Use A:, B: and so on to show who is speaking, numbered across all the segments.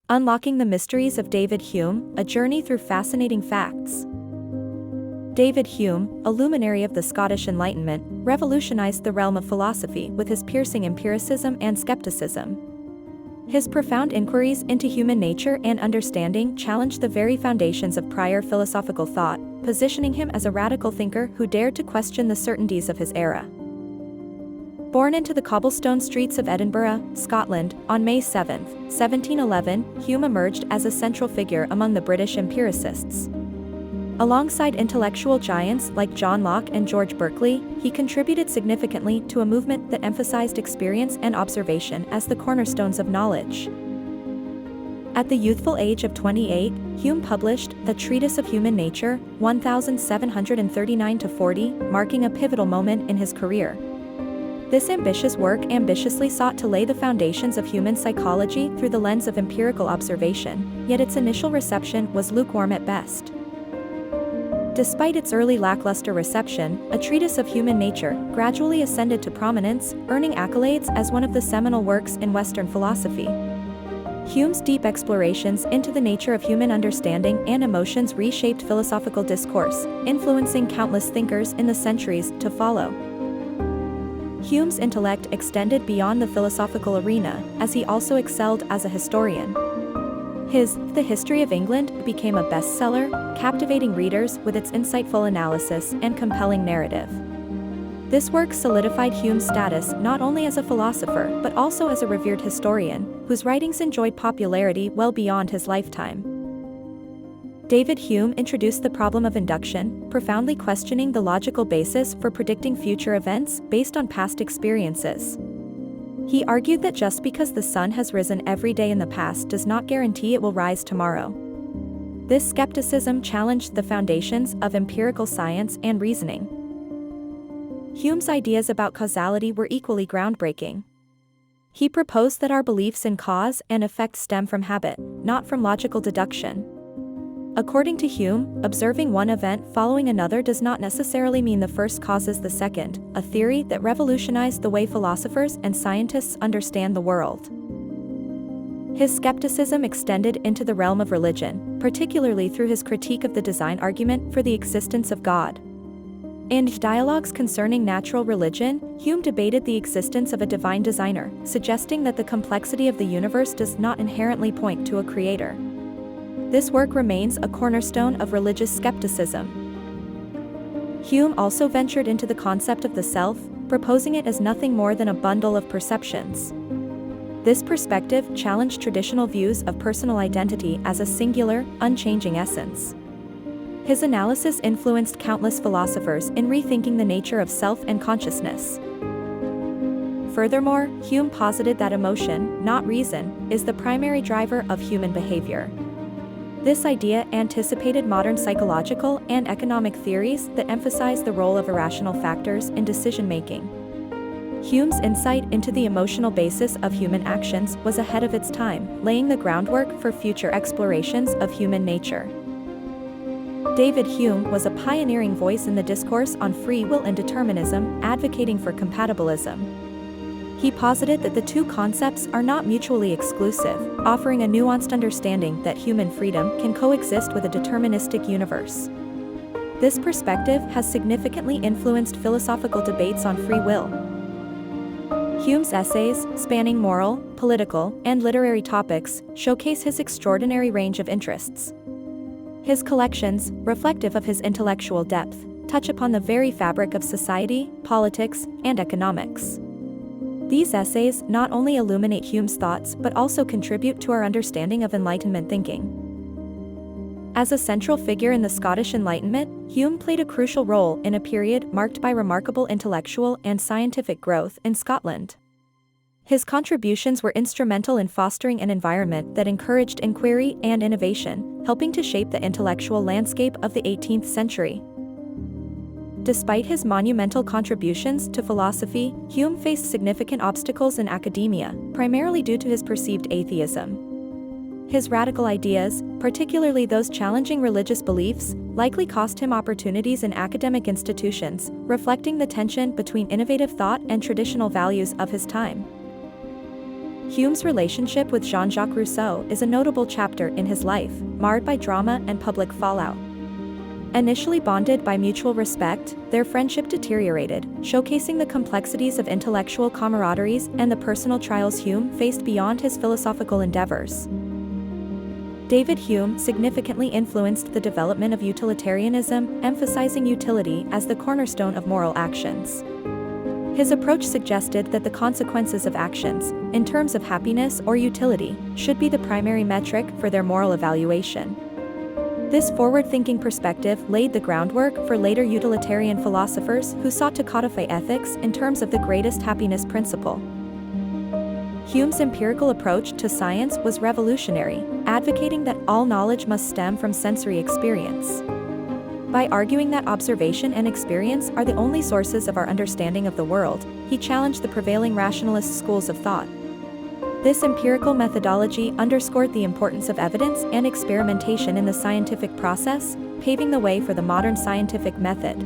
A: Unlocking the Mysteries of David Hume, A Journey Through Fascinating Facts. David Hume, a luminary of the Scottish Enlightenment, revolutionized the realm of philosophy with his piercing empiricism and skepticism. His profound inquiries into human nature and understanding challenged the very foundations of prior philosophical thought, positioning him as a radical thinker who dared to question the certainties of his era. Born into the cobblestone streets of Edinburgh, Scotland, on May 7, 1711, Hume emerged as a central figure among the British empiricists. Alongside intellectual giants like John Locke and George Berkeley, he contributed significantly to a movement that emphasized experience and observation as the cornerstones of knowledge. At the youthful age of 28, Hume published The Treatise of Human Nature, 1739–40, marking a pivotal moment in his career. This ambitious work ambitiously sought to lay the foundations of human psychology through the lens of empirical observation, yet its initial reception was lukewarm at best. Despite its early lackluster reception, A Treatise of Human Nature gradually ascended to prominence, earning accolades as one of the seminal works in Western philosophy. Hume's deep explorations into the nature of human understanding and emotions reshaped philosophical discourse, influencing countless thinkers in the centuries to follow. Hume's intellect extended beyond the philosophical arena, as he also excelled as a historian. His The History of England became a bestseller, captivating readers with its insightful analysis and compelling narrative. This work solidified Hume's status not only as a philosopher but also as a revered historian, whose writings enjoyed popularity well beyond his lifetime. David Hume introduced the problem of induction, profoundly questioning the logical basis for predicting future events based on past experiences. He argued that just because the sun has risen every day in the past does not guarantee it will rise tomorrow. This skepticism challenged the foundations of empirical science and reasoning. Hume's ideas about causality were equally groundbreaking. He proposed that our beliefs in cause and effect stem from habit, not from logical deduction. According to Hume, observing one event following another does not necessarily mean the first causes the second, a theory that revolutionized the way philosophers and scientists understand the world. His skepticism extended into the realm of religion, particularly through his critique of the design argument for the existence of God. In dialogues concerning natural religion, Hume debated the existence of a divine designer, suggesting that the complexity of the universe does not inherently point to a creator. This work remains a cornerstone of religious skepticism. Hume also ventured into the concept of the self, proposing it as nothing more than a bundle of perceptions. This perspective challenged traditional views of personal identity as a singular, unchanging essence. His analysis influenced countless philosophers in rethinking the nature of self and consciousness. Furthermore, Hume posited that emotion, not reason, is the primary driver of human behavior. This idea anticipated modern psychological and economic theories that emphasize the role of irrational factors in decision-making. Hume's insight into the emotional basis of human actions was ahead of its time, laying the groundwork for future explorations of human nature. David Hume was a pioneering voice in the discourse on free will and determinism, advocating for compatibilism. He posited that the two concepts are not mutually exclusive, offering a nuanced understanding that human freedom can coexist with a deterministic universe. This perspective has significantly influenced philosophical debates on free will. Hume's essays, spanning moral, political, and literary topics, showcase his extraordinary range of interests. His collections, reflective of his intellectual depth, touch upon the very fabric of society, politics, and economics. These essays not only illuminate Hume's thoughts but also contribute to our understanding of Enlightenment thinking. As a central figure in the Scottish Enlightenment, Hume played a crucial role in a period marked by remarkable intellectual and scientific growth in Scotland. His contributions were instrumental in fostering an environment that encouraged inquiry and innovation, helping to shape the intellectual landscape of the 18th century. Despite his monumental contributions to philosophy, Hume faced significant obstacles in academia, primarily due to his perceived atheism. His radical ideas, particularly those challenging religious beliefs, likely cost him opportunities in academic institutions, reflecting the tension between innovative thought and traditional values of his time. Hume's relationship with Jean-Jacques Rousseau is a notable chapter in his life, marred by drama and public fallout. Initially bonded by mutual respect, their friendship deteriorated, showcasing the complexities of intellectual camaraderies and the personal trials Hume faced beyond his philosophical endeavors. David Hume significantly influenced the development of utilitarianism, emphasizing utility as the cornerstone of moral actions. His approach suggested that the consequences of actions, in terms of happiness or utility, should be the primary metric for their moral evaluation. This forward-thinking perspective laid the groundwork for later utilitarian philosophers who sought to codify ethics in terms of the greatest happiness principle. Hume's empirical approach to science was revolutionary, advocating that all knowledge must stem from sensory experience. By arguing that observation and experience are the only sources of our understanding of the world, he challenged the prevailing rationalist schools of thought. This empirical methodology underscored the importance of evidence and experimentation in the scientific process, paving the way for the modern scientific method.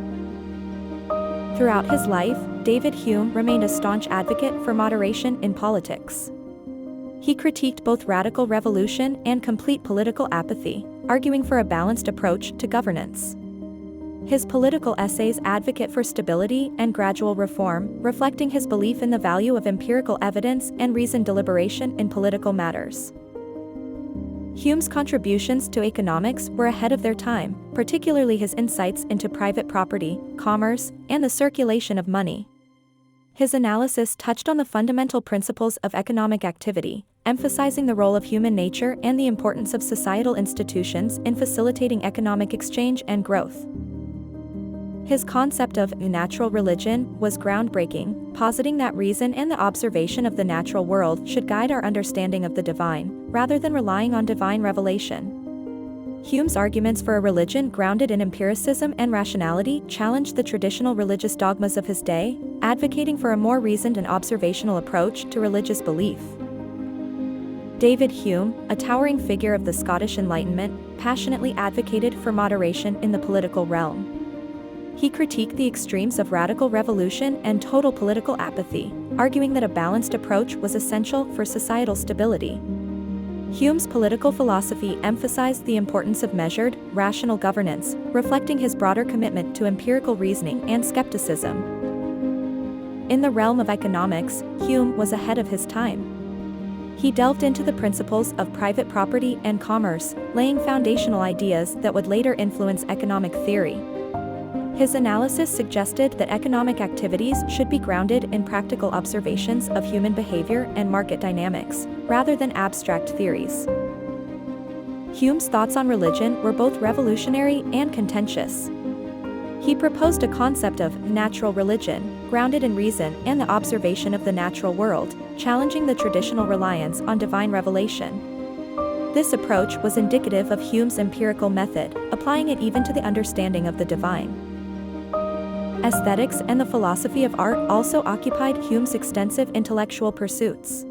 A: Throughout his life, David Hume remained a staunch advocate for moderation in politics. He critiqued both radical revolution and complete political apathy, arguing for a balanced approach to governance. His political essays advocate for stability and gradual reform, reflecting his belief in the value of empirical evidence and reasoned deliberation in political matters. Hume's contributions to economics were ahead of their time, particularly his insights into private property, commerce, and the circulation of money. His analysis touched on the fundamental principles of economic activity, emphasizing the role of human nature and the importance of societal institutions in facilitating economic exchange and growth. His concept of natural religion was groundbreaking, positing that reason and the observation of the natural world should guide our understanding of the divine, rather than relying on divine revelation. Hume's arguments for a religion grounded in empiricism and rationality challenged the traditional religious dogmas of his day, advocating for a more reasoned and observational approach to religious belief. David Hume, a towering figure of the Scottish Enlightenment, passionately advocated for moderation in the political realm. He critiqued the extremes of radical revolution and total political apathy, arguing that a balanced approach was essential for societal stability. Hume's political philosophy emphasized the importance of measured, rational governance, reflecting his broader commitment to empirical reasoning and skepticism. In the realm of economics, Hume was ahead of his time. He delved into the principles of private property and commerce, laying foundational ideas that would later influence economic theory. His analysis suggested that economic activities should be grounded in practical observations of human behavior and market dynamics, rather than abstract theories. Hume's thoughts on religion were both revolutionary and contentious. He proposed a concept of natural religion, grounded in reason and the observation of the natural world, challenging the traditional reliance on divine revelation. This approach was indicative of Hume's empirical method, applying it even to the understanding of the divine. Aesthetics and the philosophy of art also occupied Hume's extensive intellectual pursuits.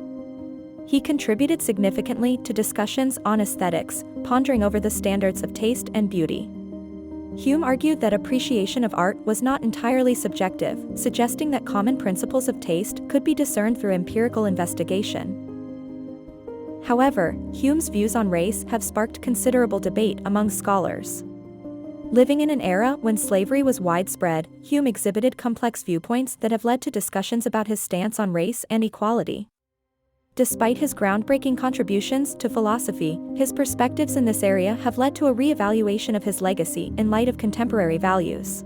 A: He contributed significantly to discussions on aesthetics, pondering over the standards of taste and beauty. Hume argued that appreciation of art was not entirely subjective, suggesting that common principles of taste could be discerned through empirical investigation. However, Hume's views on race have sparked considerable debate among scholars. Living in an era when slavery was widespread, Hume exhibited complex viewpoints that have led to discussions about his stance on race and equality. Despite his groundbreaking contributions to philosophy, his perspectives in this area have led to a re-evaluation of his legacy in light of contemporary values.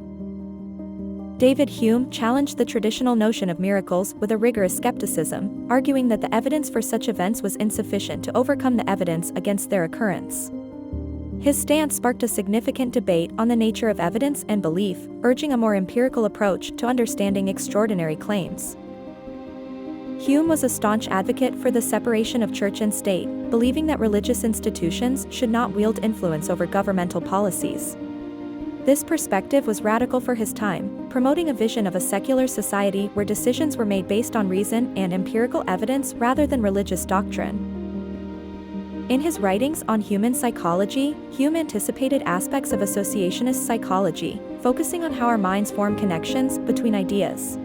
A: David Hume challenged the traditional notion of miracles with a rigorous skepticism, arguing that the evidence for such events was insufficient to overcome the evidence against their occurrence. His stance sparked a significant debate on the nature of evidence and belief, urging a more empirical approach to understanding extraordinary claims. Hume was a staunch advocate for the separation of church and state, believing that religious institutions should not wield influence over governmental policies. This perspective was radical for his time, promoting a vision of a secular society where decisions were made based on reason and empirical evidence rather than religious doctrine. In his writings on human psychology, Hume anticipated aspects of associationist psychology, focusing on how our minds form connections between ideas.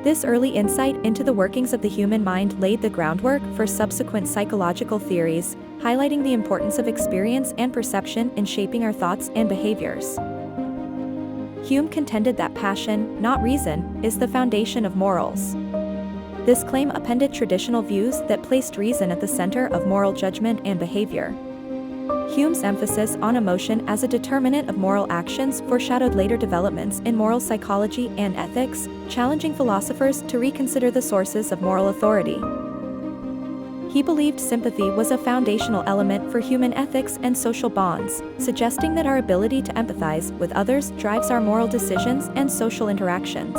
A: This early insight into the workings of the human mind laid the groundwork for subsequent psychological theories, highlighting the importance of experience and perception in shaping our thoughts and behaviors. Hume contended that passion, not reason, is the foundation of morals. This claim upended traditional views that placed reason at the center of moral judgment and behavior. Hume's emphasis on emotion as a determinant of moral actions foreshadowed later developments in moral psychology and ethics, challenging philosophers to reconsider the sources of moral authority. He believed sympathy was a foundational element for human ethics and social bonds, suggesting that our ability to empathize with others drives our moral decisions and social interactions.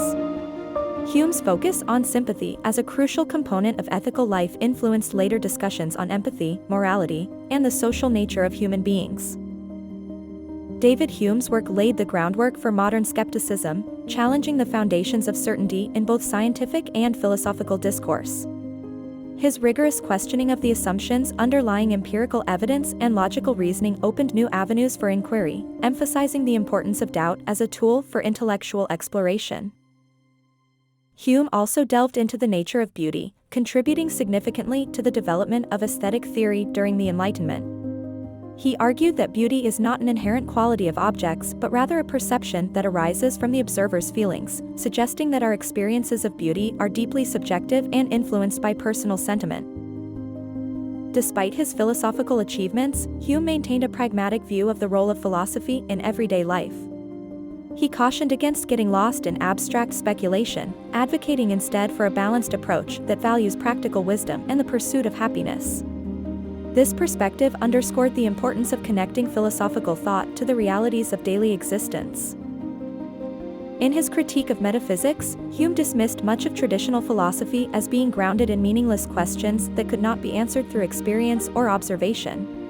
A: Hume's focus on sympathy as a crucial component of ethical life influenced later discussions on empathy, morality, and the social nature of human beings. David Hume's work laid the groundwork for modern skepticism, challenging the foundations of certainty in both scientific and philosophical discourse. His rigorous questioning of the assumptions underlying empirical evidence and logical reasoning opened new avenues for inquiry, emphasizing the importance of doubt as a tool for intellectual exploration. Hume also delved into the nature of beauty, contributing significantly to the development of aesthetic theory during the Enlightenment. He argued that beauty is not an inherent quality of objects but rather a perception that arises from the observer's feelings, suggesting that our experiences of beauty are deeply subjective and influenced by personal sentiment. Despite his philosophical achievements, Hume maintained a pragmatic view of the role of philosophy in everyday life. He cautioned against getting lost in abstract speculation, advocating instead for a balanced approach that values practical wisdom and the pursuit of happiness. This perspective underscored the importance of connecting philosophical thought to the realities of daily existence. In his critique of metaphysics, Hume dismissed much of traditional philosophy as being grounded in meaningless questions that could not be answered through experience or observation.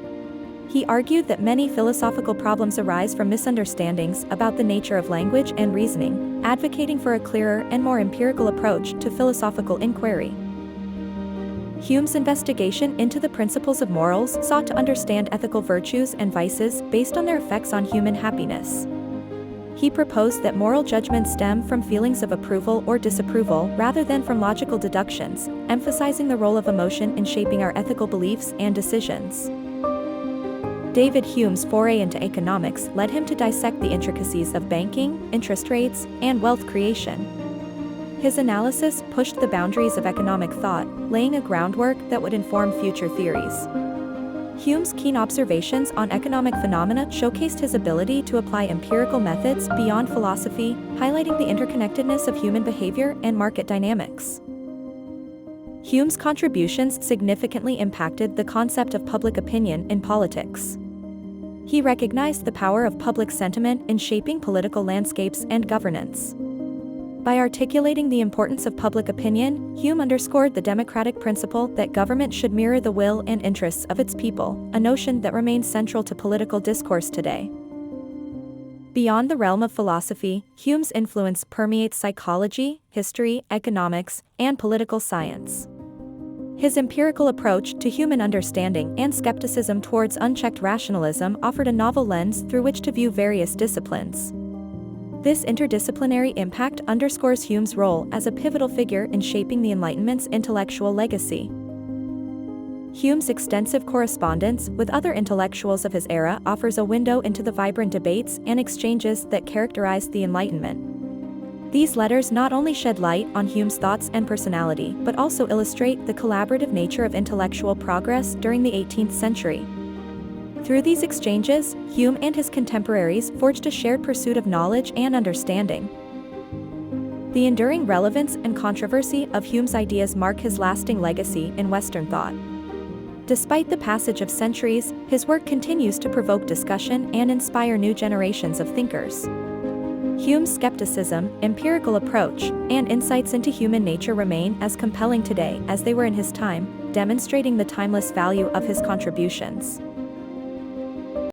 A: He argued that many philosophical problems arise from misunderstandings about the nature of language and reasoning, advocating for a clearer and more empirical approach to philosophical inquiry. Hume's investigation into the principles of morals sought to understand ethical virtues and vices based on their effects on human happiness. He proposed that moral judgments stem from feelings of approval or disapproval rather than from logical deductions, emphasizing the role of emotion in shaping our ethical beliefs and decisions. David Hume's foray into economics led him to dissect the intricacies of banking, interest rates, and wealth creation. His analysis pushed the boundaries of economic thought, laying a groundwork that would inform future theories. Hume's keen observations on economic phenomena showcased his ability to apply empirical methods beyond philosophy, highlighting the interconnectedness of human behavior and market dynamics. Hume's contributions significantly impacted the concept of public opinion in politics. He recognized the power of public sentiment in shaping political landscapes and governance. By articulating the importance of public opinion, Hume underscored the democratic principle that government should mirror the will and interests of its people, a notion that remains central to political discourse today. Beyond the realm of philosophy, Hume's influence permeates psychology, history, economics, and political science. His empirical approach to human understanding and skepticism towards unchecked rationalism offered a novel lens through which to view various disciplines. This interdisciplinary impact underscores Hume's role as a pivotal figure in shaping the Enlightenment's intellectual legacy. Hume's extensive correspondence with other intellectuals of his era offers a window into the vibrant debates and exchanges that characterized the Enlightenment. These letters not only shed light on Hume's thoughts and personality but also illustrate the collaborative nature of intellectual progress during the 18th century. Through these exchanges, Hume and his contemporaries forged a shared pursuit of knowledge and understanding. The enduring relevance and controversy of Hume's ideas mark his lasting legacy in Western thought. Despite the passage of centuries, his work continues to provoke discussion and inspire new generations of thinkers. Hume's skepticism, empirical approach, and insights into human nature remain as compelling today as they were in his time, demonstrating the timeless value of his contributions.